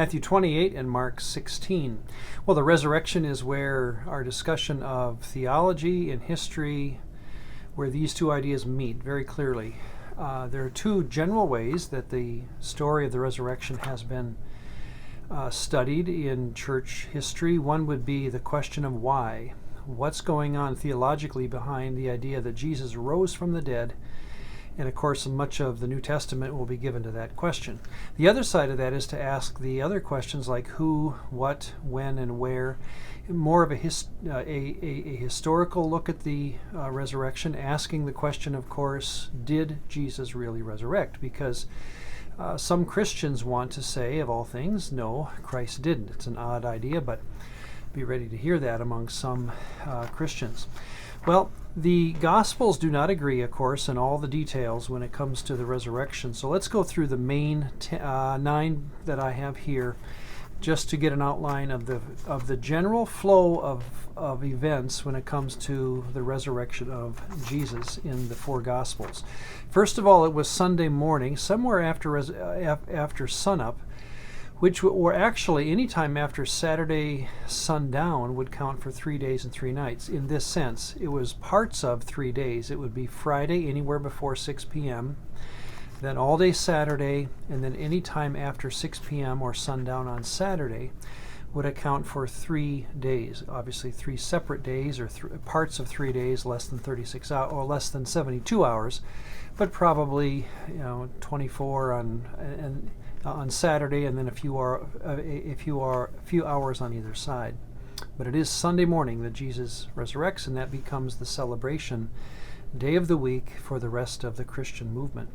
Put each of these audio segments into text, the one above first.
Matthew 28 and Mark 16. Well, the resurrection is where our discussion of theology and history, where these two ideas meet very clearly. There are two general ways that the story of the resurrection has been studied in church history. One would be the question of why. What's going on theologically behind the idea that Jesus rose from the dead? And of course, much of the New Testament will be given to that question. The other side of that is to ask the other questions like who, what, when, and where. More of a historical look at the resurrection, asking the question, of course, did Jesus really resurrect? Because some Christians want to say, of all things, no, Christ didn't. It's an odd idea, but be ready to hear that among some Christians. Well, the Gospels do not agree, of course, in all the details when it comes to the resurrection. So let's go through the main 9 that I have here, just to get an outline of the general flow of events when it comes to the resurrection of Jesus in the 4 Gospels. First of all, it was Sunday morning, somewhere after sunup, which were actually any time after Saturday sundown would count for 3 days and 3 nights. In this sense, it was parts of 3 days. It would be Friday anywhere before 6 p.m., then all day Saturday, and then any time after 6 p.m. or sundown on Saturday would account for 3 days. Obviously, 3 separate days or parts of 3 days, less than 36 hours or less than 72 hours, but probably 24 on Saturday, and then a few hours on either side. But it is Sunday morning that Jesus resurrects, and that becomes the celebration day of the week for the rest of the Christian movement.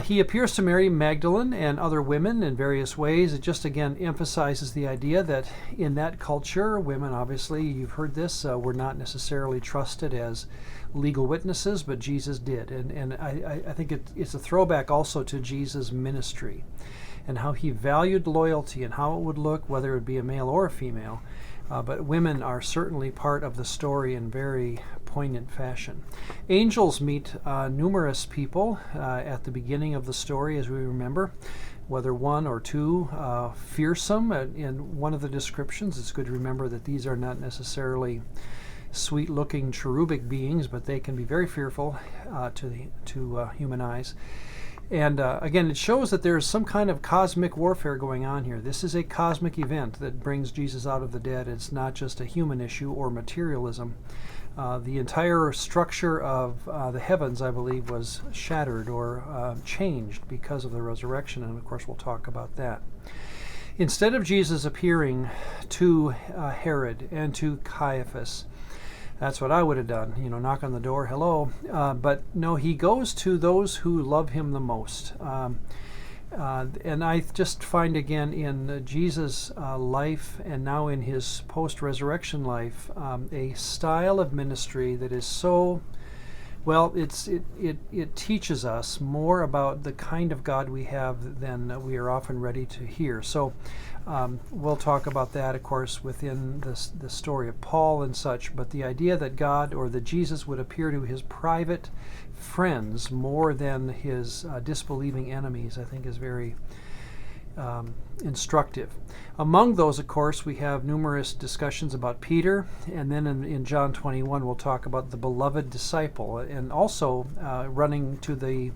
He appears to Mary Magdalene and other women in various ways. It just again emphasizes the idea that in that culture, women, obviously, you've heard this, were not necessarily trusted as legal witnesses, but Jesus did. And I think it's a throwback also to Jesus' ministry and how he valued loyalty and how it would look, whether it be a male or a female. But women are certainly part of the story in very poignant fashion. Angels meet numerous people at the beginning of the story, as we remember, whether 1 or 2, fearsome. In one of the descriptions, it's good to remember that these are not necessarily sweet-looking cherubic beings, but they can be very fearful to human eyes. And again, it shows that there's some kind of cosmic warfare going on here. This is a cosmic event that brings Jesus out of the dead. It's not just a human issue or materialism. The entire structure of the heavens, I believe, was shattered or changed because of the resurrection, and of course we'll talk about that. Instead of Jesus appearing to Herod and to Caiaphas, that's what I would have done, knock on the door, hello. But no, he goes to those who love him the most. And I just find again in Jesus' life and now in his post-resurrection life a style of ministry that is so, well, it teaches us more about the kind of God we have than we are often ready to hear. So we'll talk about that, of course, within the story of Paul and such, but the idea that God or that Jesus would appear to his private friends more than his disbelieving enemies, I think is very instructive. Among those, of course, we have numerous discussions about Peter, and then in John 21 we'll talk about the beloved disciple, and also running to the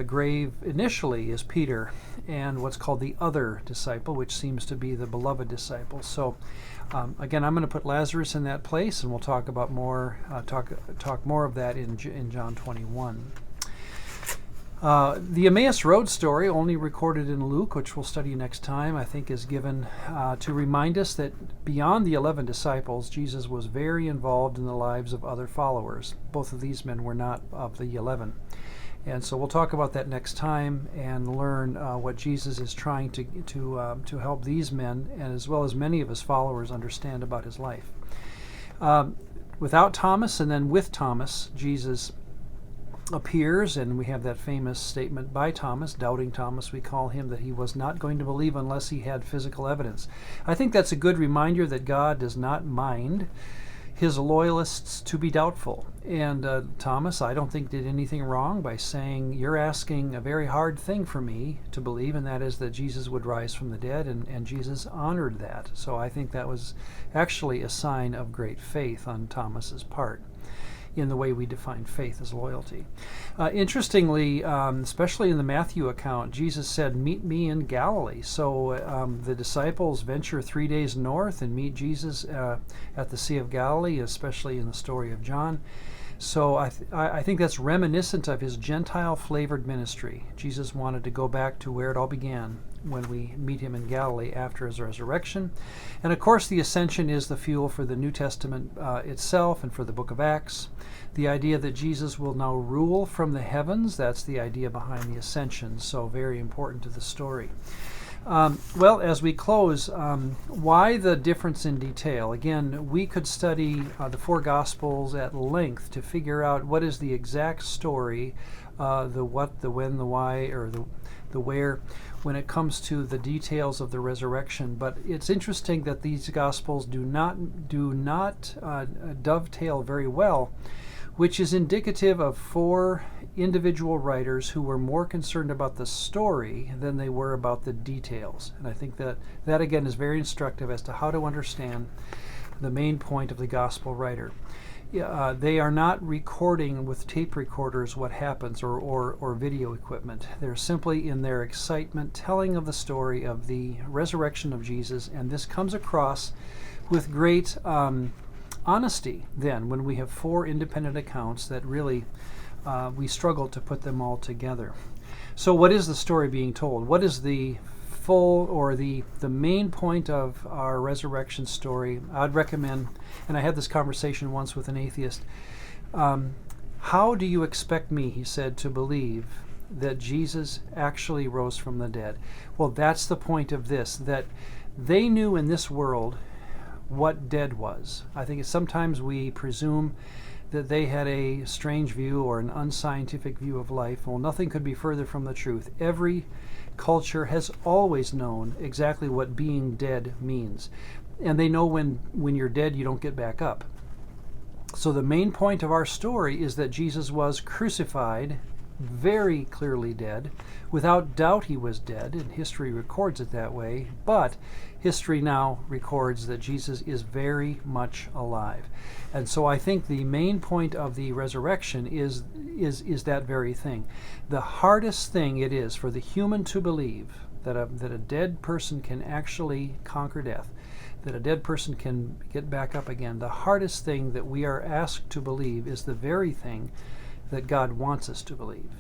grave initially is Peter and what's called the other disciple, which seems to be the beloved disciple. So again, I'm going to put Lazarus in that place, and we'll talk about talk more of that in John 21. The Emmaus Road story, only recorded in Luke, which we'll study next time, I think is given to remind us that beyond the 11 disciples, Jesus was very involved in the lives of other followers. Both of these men were not of the 11. And so we'll talk about that next time and learn what Jesus is trying to help these men, and as well as many of his followers, understand about his life. Without Thomas and then with Thomas, Jesus appears, and we have that famous statement by Thomas, doubting Thomas we call him, that he was not going to believe unless he had physical evidence. I think that's a good reminder that God does not mind his loyalists to be doubtful. And Thomas, I don't think, did anything wrong by saying, you're asking a very hard thing for me to believe, and that is that Jesus would rise from the dead, and Jesus honored that. So I think that was actually a sign of great faith on Thomas's part in the way we define faith as loyalty. Interestingly, especially in the Matthew account, Jesus said, meet me in Galilee. So the disciples venture 3 days north and meet Jesus at the Sea of Galilee, especially in the story of John. So I think that's reminiscent of his Gentile-flavored ministry. Jesus wanted to go back to where it all began, when we meet him in Galilee after his resurrection. And of course, the ascension is the fuel for the New Testament itself and for the book of Acts. The idea that Jesus will now rule from the heavens, that's the idea behind the ascension, so very important to the story. Well, as we close, why the difference in detail? Again, we could study the four Gospels at length to figure out what is the exact story, the what, the when, the why, or the where, when it comes to the details of the resurrection. But it's interesting that these Gospels do not dovetail very well, which is indicative of four individual writers who were more concerned about the story than they were about the details. And I think that again is very instructive as to how to understand the main point of the gospel writer. They are not recording with tape recorders what happens or video equipment. They're simply in their excitement telling of the story of the resurrection of Jesus, and this comes across with great honesty then when we have four independent accounts that really we struggle to put them all together. So what is the story being told? What is the full or the main point of our resurrection story? I'd recommend, and I had this conversation once with an atheist, how do you expect me, he said, to believe that Jesus actually rose from the dead? Well, that's the point of this, that they knew in this world what dead was. I think sometimes we presume that they had a strange view or an unscientific view of life. Well, nothing could be further from the truth. Every culture has always known exactly what being dead means. And they know when you're dead, you don't get back up. So the main point of our story is that Jesus was crucified, very clearly dead. Without doubt he was dead, and history records it that way. But history now records that Jesus is very much alive. And so I think the main point of the resurrection is that very thing. The hardest thing it is for the human to believe that a dead person can actually conquer death, that a dead person can get back up again. The hardest thing that we are asked to believe is the very thing that God wants us to believe.